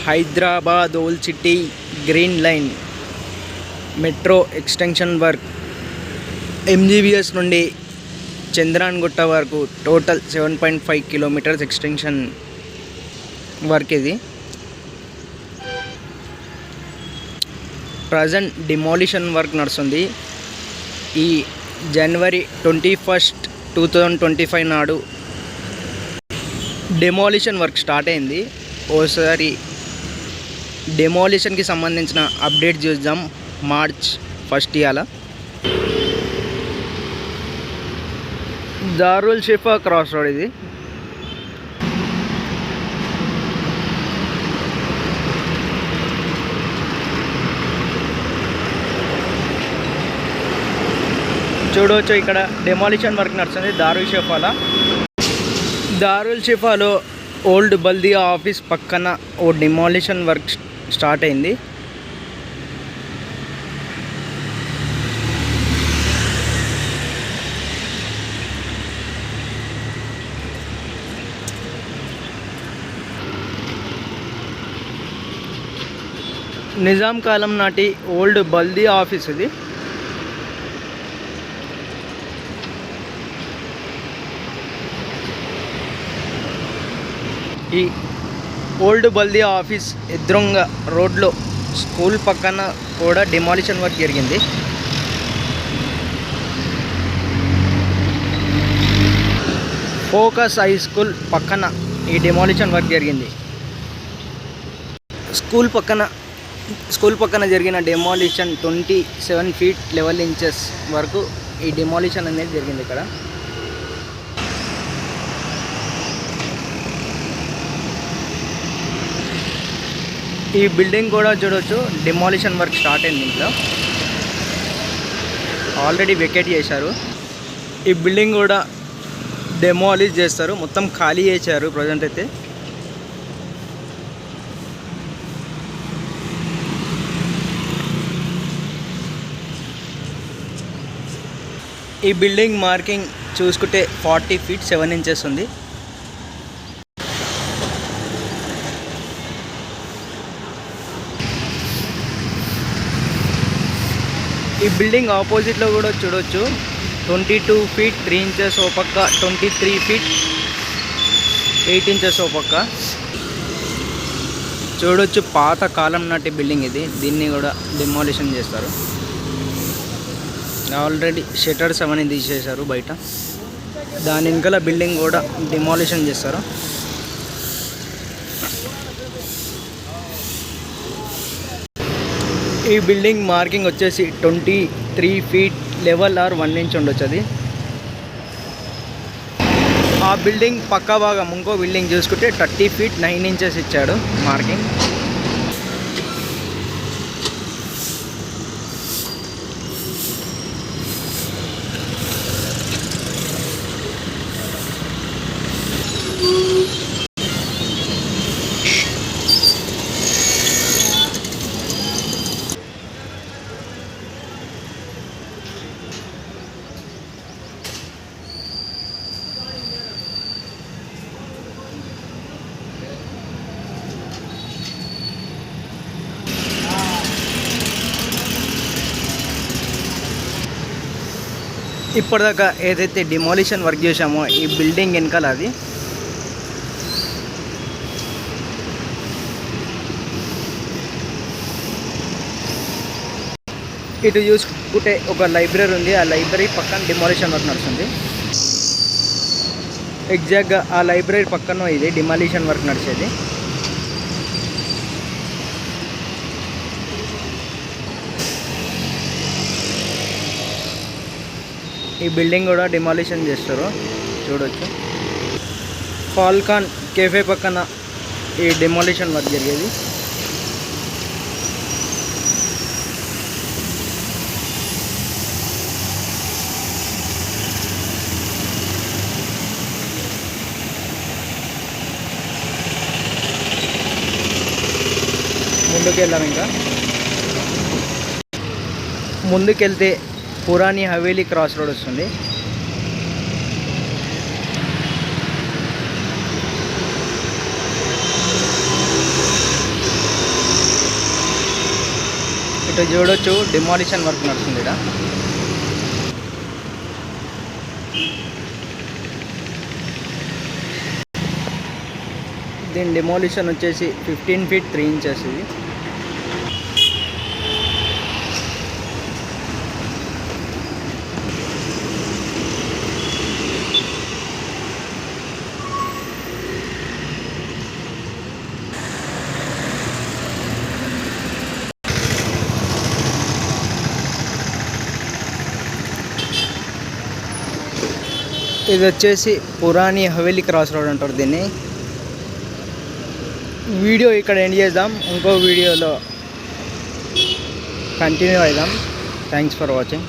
Hyderabad old city green line metro extension work MGBS నుండి చంద్రాన్గుట్ట వరకు total 7.5 kilometres extension work. ఇది present demolition work నడుస్తుంది. ఈ జనవరి 21, 2025 నాడు డెమాలిషన్ వర్క్ స్టార్ట్ అయింది. ఓసారి డెమాలిషన్కి సంబంధించిన అప్డేట్ చూద్దాం. మార్చ్ 1 ఇవాళ దారుల్ షిఫా క్రాస్ రోడ్. ఇది చూడవచ్చు, ఇక్కడ డెమాలిషన్ వర్క్ నడుస్తుంది దారుల్ షిఫాలో ఓల్డ్ బల్దియా ఆఫీస్ పక్కన ఓ డెమాలిషన్ వర్క్ స్టార్ట్ అయింది. నిజాం కాలం నాటి ఓల్డ్ బల్దియా ఆఫీస్ ఇది. ఈ ఓల్డ్ బల్దియా ఆఫీస్ ఎదురుంగా రోడ్లో స్కూల్ పక్కన కూడా డిమాలిషన్ వర్క్ జరిగింది. ఫోకస్ హై స్కూల్ పక్కన ఈ డిమాలిషన్ వర్క్ జరిగింది. స్కూల్ పక్కన జరిగిన డెమాలిషన్ 27 feet 11 inches వరకు ఈ డిమాలిషన్ అనేది జరిగింది. ఇక్కడ ఈ బిల్డింగ్ కూడా చూడవచ్చు, డిమాలిషన్ వర్క్ స్టార్ట్ అయింది. ఇంట్లో ఆల్రెడీ వెకేట్ చేశారు. ఈ బిల్డింగ్ కూడా డెమాలిష్ చేస్తారు, మొత్తం ఖాళీ చేశారు ప్రజెంట్ అయితే. ఈ బిల్డింగ్ మార్కింగ్ చూసుకుంటే 40 feet 7 inches ఉంది. ఈ బిల్డింగ్ ఆపోజిట్లో కూడా చూడవచ్చు, 22 feet 3 inches ఓ పక్క, 23 feet 8 inches ఓ పక్క. చూడవచ్చు, పాత కాలం నాటి బిల్డింగ్ ఇది. దీన్ని కూడా డిమాలిషన్ చేస్తారు. ఆల్రెడీ షట్టర్స్ అవన్నీ తీసేశారు బయట. దాని వెనకాల బిల్డింగ్ కూడా డిమాలిషన్ చేస్తారు. ఈ బిల్డింగ్ మార్కింగ్ వచ్చేసి 23 feet 11 or 1 inch ఉండొచ్చు. అది ఆ బిల్డింగ్ పక్క భాగం ఇంకో బిల్డింగ్ చూసుకుంటే 30 feet 9 inches ఇచ్చాడు మార్కింగ్. ఇప్పటిదాకా ఏదైతే డిమాలిషన్ వర్క్ చేసామో ఈ బిల్డింగ్ వెనకాల అది ఇటు చూసుకుంటే ఒక లైబ్రరీ ఉంది. ఆ లైబ్రరీ పక్కన డిమాలిషన్ వర్క్ నడుస్తుంది. ఎగ్జాక్ట్గా ఆ లైబ్రరీ పక్కన ఇది డిమాలిషన్ వర్క్ నడిచేది. ఈ బిల్డింగ్ కూడా డిమాలిషన్ చేస్తారు చూడవచ్చు. ఫాల్కాన్ కేఫే పక్కన ఈ డిమాలిషన్ వర్క్ జరిగేది. ముందుకెళ్తే పురాణి హవేలీ క్రాస్ రోడ్ వస్తుంది. ఇటు చూడొచ్చు డిమాలిషన్ వర్క్ నడుస్తుంది ఇక్కడ. దీని డిమాలిషన్ వచ్చేసి 15 feet 3 inches ఇది. ఇది వచ్చేసి పురాణి హవేలీ క్రాస్ రోడ్ అంటారు దీన్ని. వీడియో ఇక్కడ ఎండ్ చేద్దాం, ఇంకో వీడియోలో కంటిన్యూ అవుదాం. Thanks for watching.